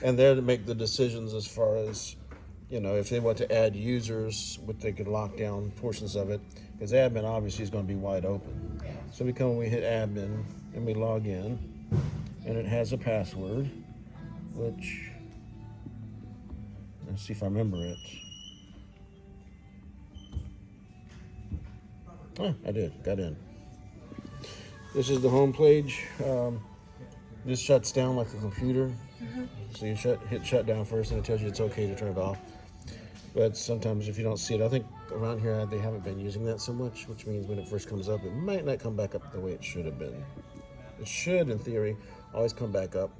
And they're to make the decisions as far as, if they want to add users, what they could lock down portions of it, because admin obviously is going to be wide open. So we hit admin and we log in, and it has a password, which, let's see if I remember it. Oh, I did, got in. This is the home page. This shuts down like a computer. So you hit shut down first, and it tells you it's okay to turn it off. But sometimes if you don't see it, I think around here they haven't been using that so much, which means when it first comes up, it might not come back up the way it should have been. It should, in theory, always come back up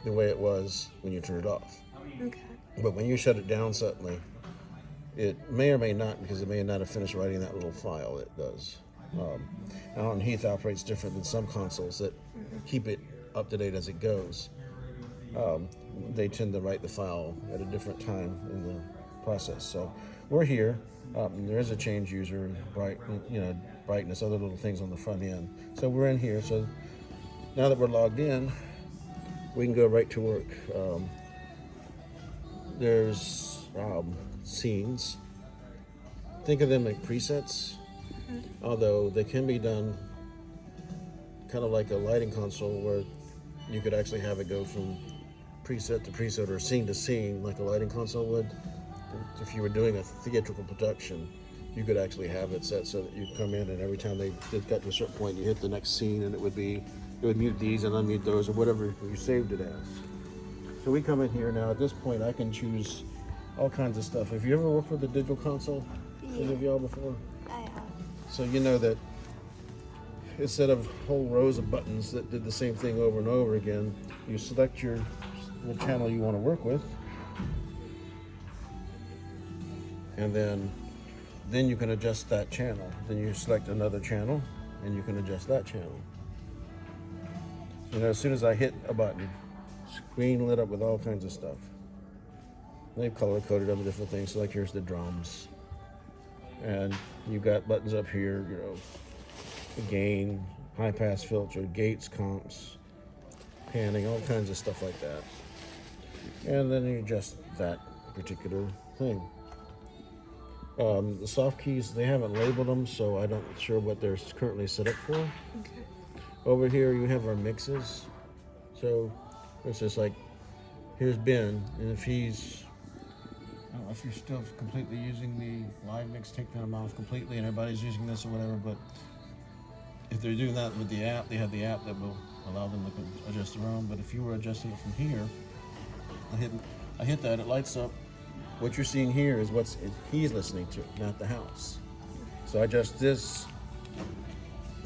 the way it was when you turn it off. Okay. But when you shut it down suddenly, it may or may not, because it may not have finished writing that little file. It does. Now, Heath operates different than some consoles that keep it up to date as it goes. They tend to write the file at a different time in the process. So we're here. There is a change user, brightness, other little things on the front end. So we're in here. So now that we're logged in, we can go right to work. There's scenes. Think of them like presets, although they can be done kind of like a lighting console where you could actually have it go from preset to preset or scene to scene like a lighting console would. If you were doing a theatrical production, you could actually have it set so that you come in and every time they got to a certain point, you hit the next scene and it would mute these and unmute those or whatever you saved it as. So we come in here now. At this point, I can choose all kinds of stuff. Have you ever worked with a digital console? Yeah. Any of y'all before? I have. So you know that instead of whole rows of buttons that did the same thing over and over again, you select the channel you want to work with, and then you can adjust that channel. Then you select another channel, and you can adjust that channel. As soon as I hit a button, screen lit up with all kinds of stuff. They've color-coded them different things. So like here's the drums, and you've got buttons up here. The gain, high-pass filter, gates, comps, panning, all kinds of stuff like that. And then you adjust that particular thing. The soft keys, they haven't labeled them, so I'm not sure what they're currently set up for. Okay. Over here, you have our mixes. So it's just like, here's Ben, and if I don't know if you're still completely using the live mix, take them off completely, and everybody's using this or whatever, but if they're doing that with the app, they have the app that will allow them to adjust their own. But if you were adjusting it from here, I hit that, it lights up. What you're seeing here is what he's listening to, not the house. So I adjust this,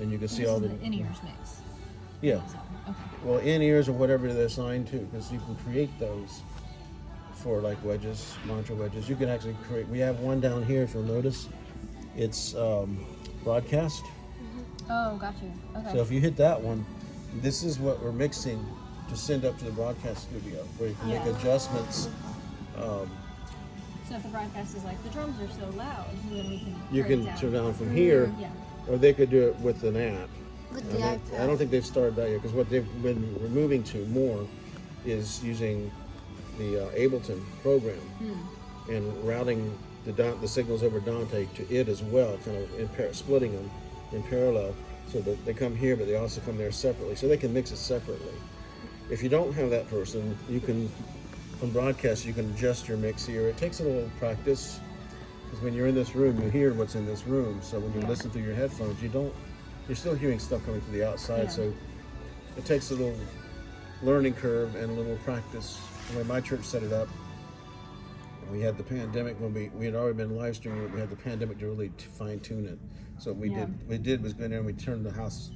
and you can see all the in-ears mix. Yeah. Okay. Well, in-ears or whatever they're assigned to, because you can create those for like wedges, mantra wedges. You can actually create. We have one down here, if you'll notice. It's broadcast. Oh, got you. Okay. So if you hit that one, this is what we're mixing to send up to the broadcast studio, where you can make adjustments. So if the broadcast is like, the drums are so loud, then we can You turn it can down. turn down from here, Yeah. or they could do it with an app. With the iPad. I don't think they've started that yet, because what they've been moving to more is using the Ableton program and routing the signals over Dante to it as well, kind of splitting them in parallel, so that they come here, but they also come there separately, so they can mix it separately. If you don't have that person, you can, from broadcast, you can adjust your mix here. It takes a little practice, because when you're in this room, you hear what's in this room. So when you listen through your headphones, you're still hearing stuff coming from the outside. Yeah. So it takes a little learning curve and a little practice. The way my church set it up, we had the pandemic when we had already been live streaming it. We had the pandemic to really fine tune it. So what we did was go in there and we turned the house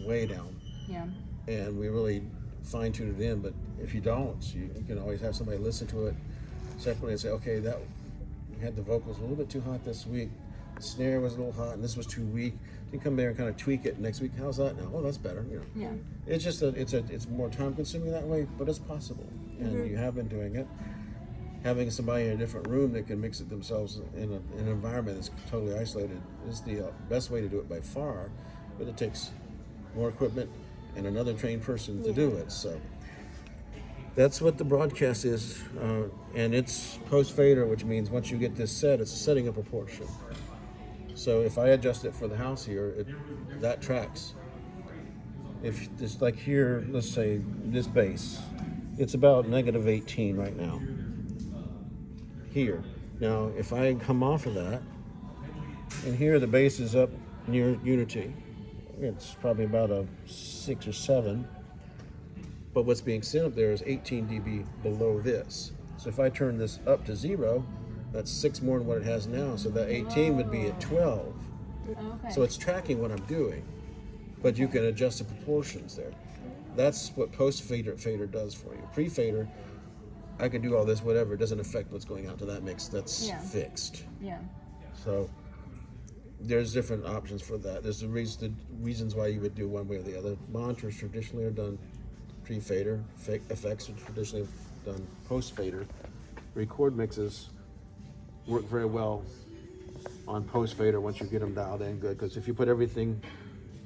way down. Yeah. And we really fine tune it in. But if you don't, you can always have somebody listen to it separately and say, okay, that you had the vocals a little bit too hot this week. The snare was a little hot, and this was too weak. You come there and kind of tweak it next week. How's that now? Oh, that's better. Yeah. It's just it's more time consuming that way, but it's possible, and you have been doing it. Having somebody in a different room that can mix it themselves in an environment that's totally isolated is the best way to do it by far, but it takes more equipment and another trained person to do it. So That's what the broadcast is, and it's post fader, which means once you get this set, it's setting a proportion. So if I adjust it for the house here, that tracks. If it's like here, let's say this bass, it's about -18 right now. Here, now if I come off of that, and here the bass is up near unity, it's probably about a 6 or 7. But what's being sent up there is 18 dB below this. So if I turn this up to 0, that's 6 more than what it has now. So that 18 would be at 12. Okay. So it's tracking what I'm doing, but you can adjust the proportions there. That's what post fader does for you. Pre fader, I can do all this, whatever. It doesn't affect what's going out to that mix. That's fixed. Yeah. So there's different options for that. There's the reasons why you would do one way or the other. Monitors traditionally are done pre-fader. Effects are traditionally done post-fader. Record mixes work very well on post-fader once you get them dialed in good, because if you put everything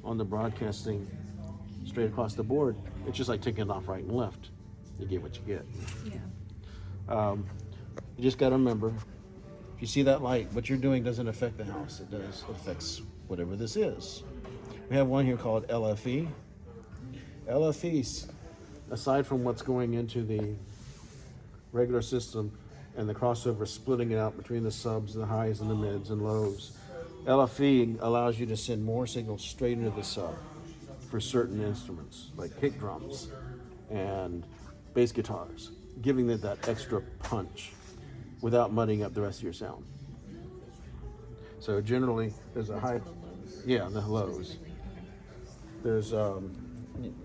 on the broadcasting straight across the board, it's just like taking it off right and left. You get what you get. Yeah. You just got to remember, if you see that light, what you're doing doesn't affect the house. It affects whatever this is. We have one here called LFE. LFE, aside from what's going into the regular system and the crossover splitting it out between the subs, the highs and the mids and lows, LFE allows you to send more signals straight into the sub for certain instruments like kick drums and bass guitars, giving it that extra punch without muddying up the rest of your sound. So generally there's a high, the lows. There's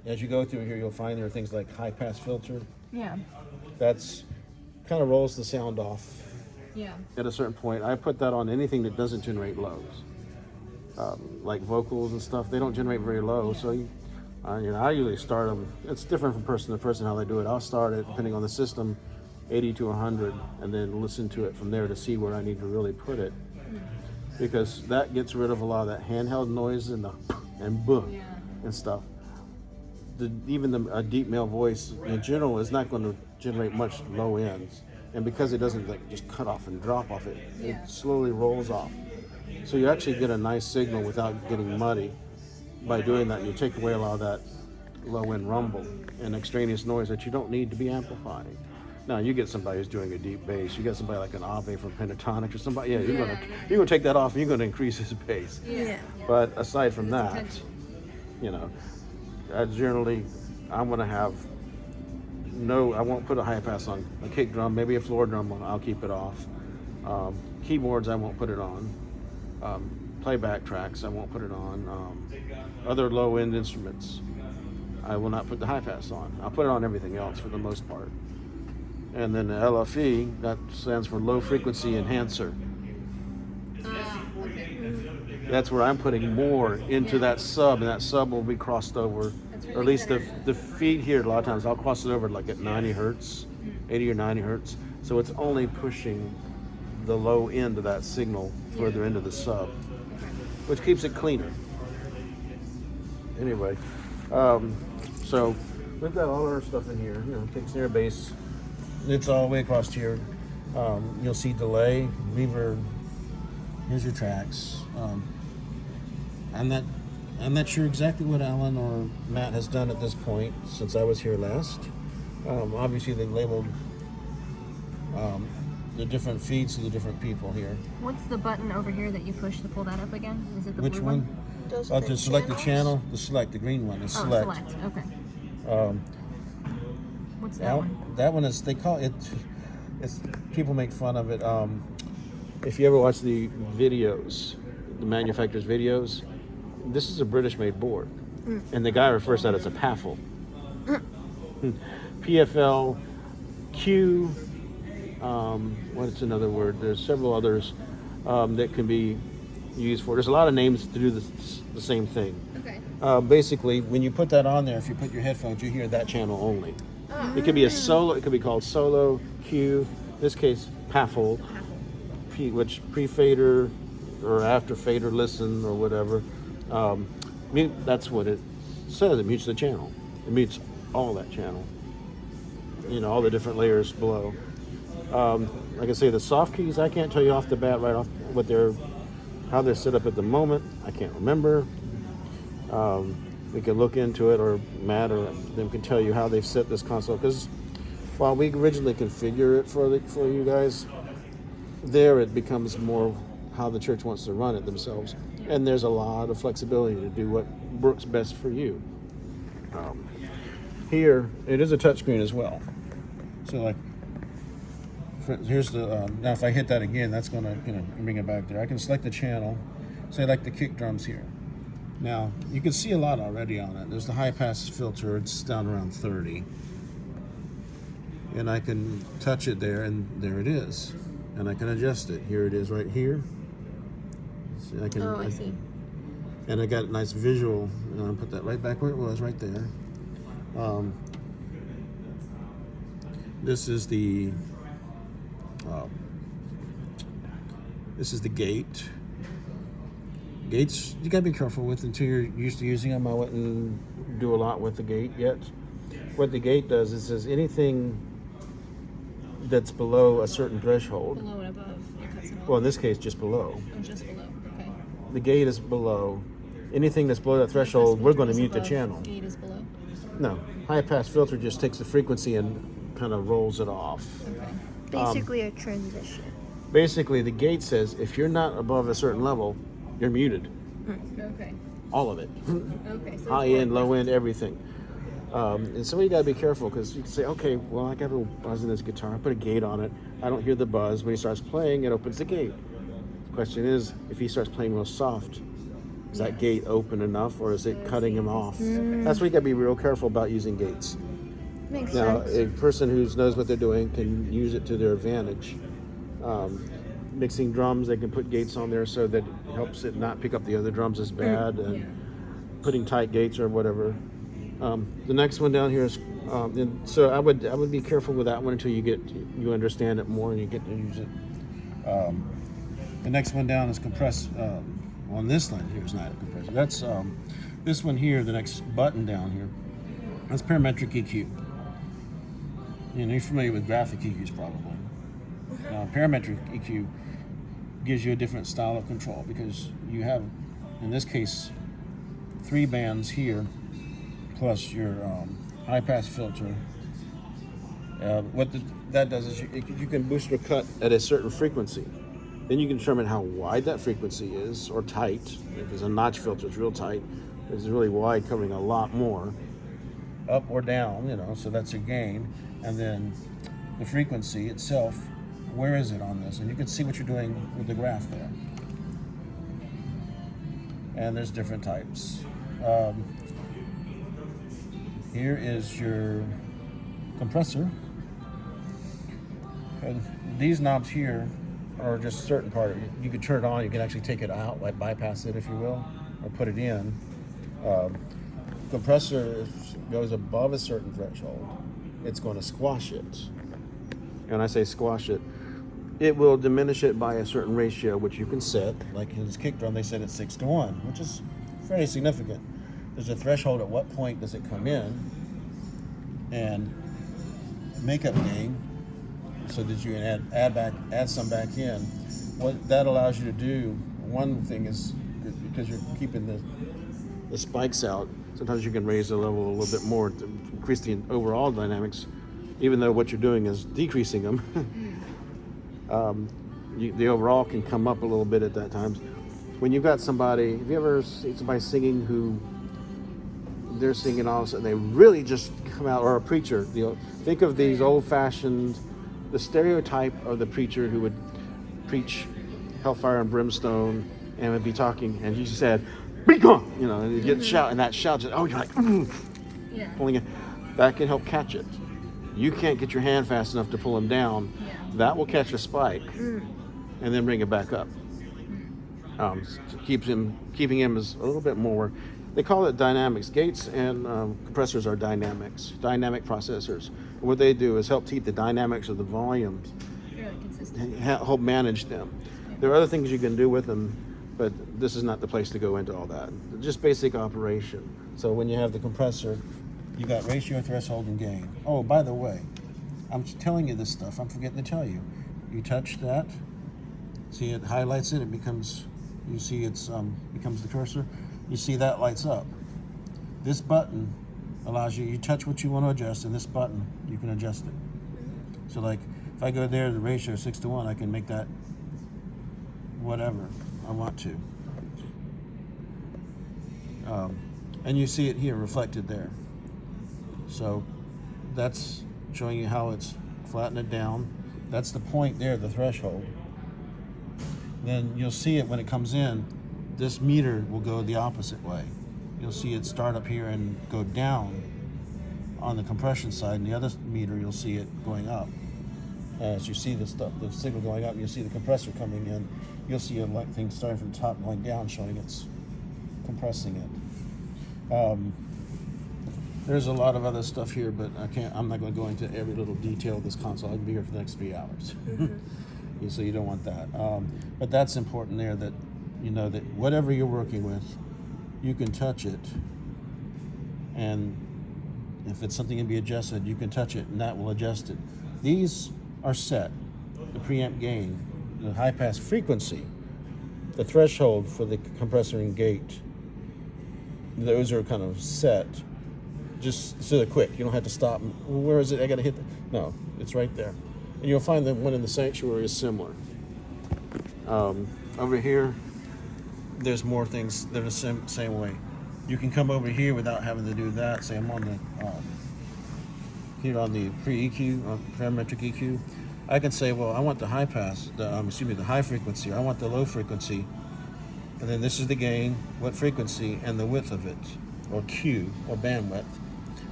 as you go through here, you'll find there are things like high pass filter. Yeah. That's kind of rolls the sound off. Yeah. At a certain point, I put that on anything that doesn't generate lows, like vocals and stuff. They don't generate very low, so I usually start them. It's different from person to person how they do it. I'll start it depending on the system, 80 to 100, and then listen to it from there to see where I need to really put it, because that gets rid of a lot of that handheld noise and boom and stuff. Even a deep male voice in general is not going to generate much low ends, and because it doesn't like just cut off and drop off, it slowly rolls off. So you actually get a nice signal without getting muddy by doing that. And you take away a lot of that low end rumble and extraneous noise that you don't need to be amplifying. Now you get somebody who's doing a deep bass. You got somebody like an Ave from Pentatonic or somebody. You're gonna take that off and you're gonna increase his bass. Yeah. But aside from that, I'm gonna have I won't put a high pass on a kick drum, maybe a floor drum. I'll keep it off. Keyboards, I won't put it on. Playback tracks, I won't put it on. Other low end instruments, I will not put the high pass on. I'll put it on everything else for the most part. And then the LFE, that stands for low frequency enhancer. That's where I'm putting more into that sub, and that sub will be crossed over, or at least the feed here, a lot of times I'll cross it over like at 90 hertz, 80 or 90 hertz. So it's only pushing the low end of that signal further into the sub, which keeps it cleaner. Anyway, so we've got all our stuff in here, kick, snare, bass. It's all the way across here. You'll see delay, reverb. Here's your tracks. I'm not sure exactly what Alan or Matt has done at this point since I was here last. Obviously, they labeled the different feeds to the different people here. What's the button over here that you push to pull that up again? Is it the Which blue one? To select the channel, the green one is select. Select. Okay. What's that one? That one is, they call it, it's, people make fun of it. If you ever watch the videos, the manufacturer's videos, this is a British-made board, and the guy refers to that as a PAFL. PFL, Q, what's another word? There's several others that can be used for. There's a lot of names to do the same thing. Okay. Basically, when you put that on there, if you put your headphones, you hear that channel only. It could be a solo. It could be called solo, Q. In this case, PAFL, which pre-fader or after fader listen or whatever. That's what it says. It mutes the channel. It mutes all that channel. all the different layers below. Like I say, the soft keys, I can't tell you off the bat right off how they're set up at the moment. I can't remember. We could look into it, or Matt or them can tell you how they've set this console. Because while we originally configure it for you guys, there it becomes more how the church wants to run it themselves. And there's a lot of flexibility to do what works best for you. Here, it is a touchscreen as well. So like, here's the, now if I hit that again, that's gonna bring it back there. I can select the channel, say like the kick drums here. Now, you can see a lot already on it. There's the high pass filter, it's down around 30. And I can touch it there, and there it is. And I can adjust it. Here it is right here. See, I see. And I got a nice visual, and I'll put that right back where it was, right there. This is the gate. Gates, you gotta be careful with until you're used to using them. I wouldn't do a lot with the gate yet. What the gate does is says anything that's below a certain threshold. Below and above, it cuts it off. Well, in this case, just below. Oh, just below. Okay. The gate is below. Anything that's below that threshold, we're going to mute the channel. Gate is below. No, high pass filter just takes the frequency and kind of rolls it off. Okay. Basically a transition. Basically, the gate says if you're not above a certain level, you're muted. Okay. All of it. Okay. So High end, low end, everything. And so you gotta be careful, because you can say, okay, well, I got a little buzz in this guitar. I put a gate on it. I don't hear the buzz. When he starts playing, it opens the gate. The question is, if he starts playing real soft, is that gate open enough, or is it cutting him off? That's why you gotta be real careful about using gates. Makes Now, sense. a person who knows what they're doing can use it to their advantage. Mixing drums, they can put gates on there so that it helps it not pick up the other drums as bad, and putting tight gates or whatever. The next one down here is, and so I would be careful with that one until you understand it more and you get to use it. The next one down is compress. On this line here is not a compressor. That's this one here. The next button down here, that's parametric EQ. You're familiar with graphic EQs probably. Now, parametric EQ gives you a different style of control, because you have, in this case, 3 bands here, plus your high pass filter. That does is you can boost or cut at a certain frequency. Then you can determine how wide that frequency is, or tight. If it's a notch filter, it's real tight. If it's really wide, covering a lot more. Up or down, so that's your gain. And then the frequency itself, where is it on this? And you can see what you're doing with the graph there. And there's different types. Here is your compressor. And these knobs here are just certain part of it. You can turn it on, you can actually take it out, like bypass it if you will, or put it in. Compressor goes above a certain threshold, it's going to squash it. And I say squash it, it will diminish it by a certain ratio, which you can set. Like in this kick drum, they set it 6:1, which is fairly significant. There's a threshold at what point does it come in, and makeup gain, so that you can add some back in. What that allows you to do, one thing is, because you're keeping the spikes out, sometimes you can raise the level a little bit more to increase the overall dynamics, even though what you're doing is decreasing them. The overall can come up a little bit at that time. When you've got somebody, have you ever seen somebody singing who they're singing all of a sudden they really just come out, or a preacher, think of these old-fashioned, the stereotype of the preacher who would preach hellfire and brimstone and would be talking, and he said, "Be gone!" And you get shout, and that shout just, you're like, pulling it. That can help catch it. You can't get your hand fast enough to pull him down. That will catch a spike and then bring it back up. Keeping him as a little bit more. They call it dynamics. Gates and compressors are dynamic processors. And what they do is help keep the dynamics of the volumes, and help manage them. There are other things you can do with them, but this is not the place to go into all that. Just basic operation. So when you have the compressor, you got ratio, threshold, and gain. Oh, by the way, I'm telling you this stuff. I'm forgetting to tell you. You touch that. See, it highlights it. It becomes. You see, it's becomes the cursor. You see that lights up. This button allows you. You touch what you want to adjust, and this button you can adjust it. So, like, if I go there, the ratio 6:1, I can make that whatever I want to. And you see it here reflected there. So that's showing you how it's flattened it down. That's the point there, the threshold. Then you'll see it when it comes in. This meter will go the opposite way. You'll see it start up here and go down on the compression side, and the other meter you'll see it going up. As you see the signal going up, you'll see the compressor coming in. You'll see a light thing starting from the top going down, showing it's compressing it. There's a lot of other stuff here, but I'm not going to go into every little detail of this console. I can be here for the next 3 hours. So you don't want that. But that's important there, that you know that whatever you're working with, you can touch it, and if it's something to be adjusted, you can touch it and that will adjust it. These are set. The preamp gain, the high pass frequency, the threshold for the compressor and gate, those are kind of set just so they're quick. You don't have to stop. Well, where is it? I got to hit no, it's right there. And you'll find that one in the sanctuary is similar. Over here, there's more things that are the same way. You can come over here without having to do that. Say I'm on the here on the pre-EQ, parametric EQ. I can say, well, I want the high pass, the high frequency. I want the low frequency, and then this is the gain, what frequency, and the width of it, or Q, or bandwidth.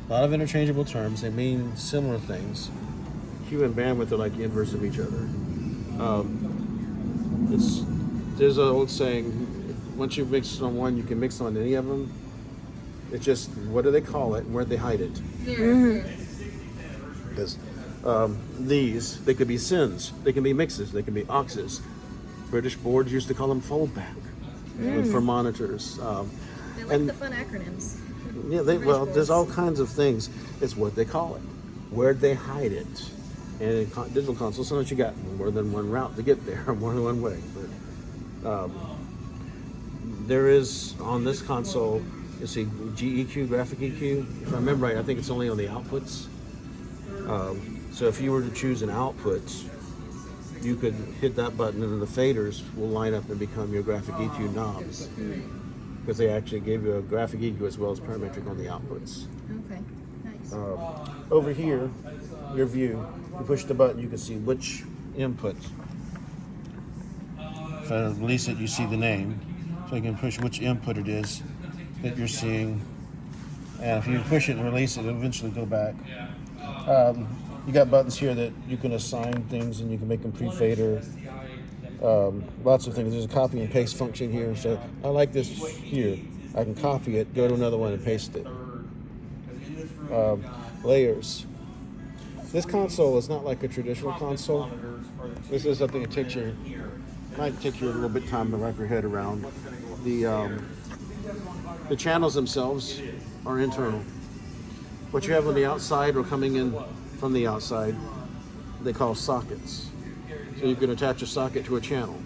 A lot of interchangeable terms. They mean similar things. Q and bandwidth are like the inverse of each other. There's an old saying, once you mix on one, you can mix on any of them. It's just, what do they call it and where they hide it? Because these, they could be sins, they can be mixes, they can be auxes. British boards used to call them foldback for monitors. They like the fun acronyms. Yeah, there's all kinds of things. It's what they call it, where they hide it. And in digital consoles, sometimes you got more than one route to get there, more than one way. But there is, on this console, you see GEQ, graphic EQ. If I remember right, I think it's only on the outputs. So if you were to choose an output, you could hit that button and then the faders will line up and become your graphic EQ knobs. Because they actually gave you a graphic EQ as well as parametric on the outputs. Okay, nice. Over here, your view, you push the button, you can see which input. If I release it, you see the name. So you can push which input it is that you're seeing. And if you push it and release it, it'll eventually go back. You got buttons here that you can assign things and you can make them pre-fader. Lots of things. There's a copy and paste function here. So I like this here. I can copy it, go to another one and paste it. Layers. This console is not like a traditional console. This is something that might take you a little bit of time to wrap your head around. The channels themselves are internal. What you have on the outside or coming in from the outside, they call sockets. So you can attach a socket to a channel.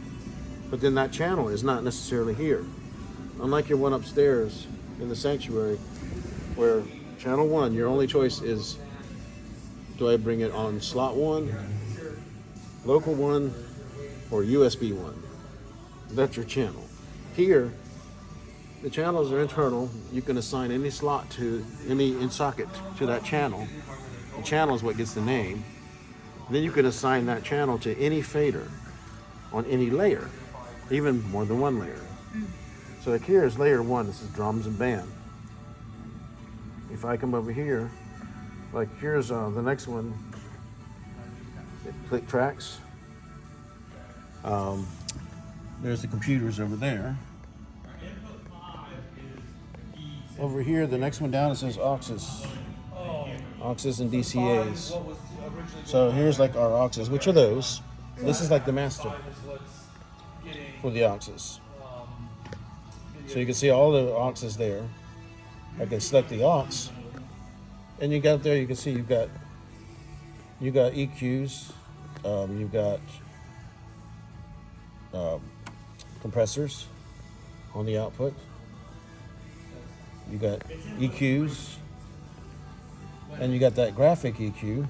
But then that channel is not necessarily here. Unlike your one upstairs in the sanctuary, where channel 1, your only choice is, do I bring it on slot 1, local 1, or USB 1? That's your channel. Here, the channels are internal. You can assign any slot to any socket to that channel. The channel is what gets the name. Then you can assign that channel to any fader on any layer, even more than one layer. So like here is layer 1. This is drums and band. If I come over here, like here's the next one. Click tracks. There's the computers over there. Over here, the next one down, it says auxes. Auxes and DCAs. So here's like our auxes. Which are those? This is like the master for the auxes. So you can see all the auxes there. I can select the aux. And you got there, you can see you've got You got EQs. You've got compressors on the output. You got EQs, and you got that graphic EQ,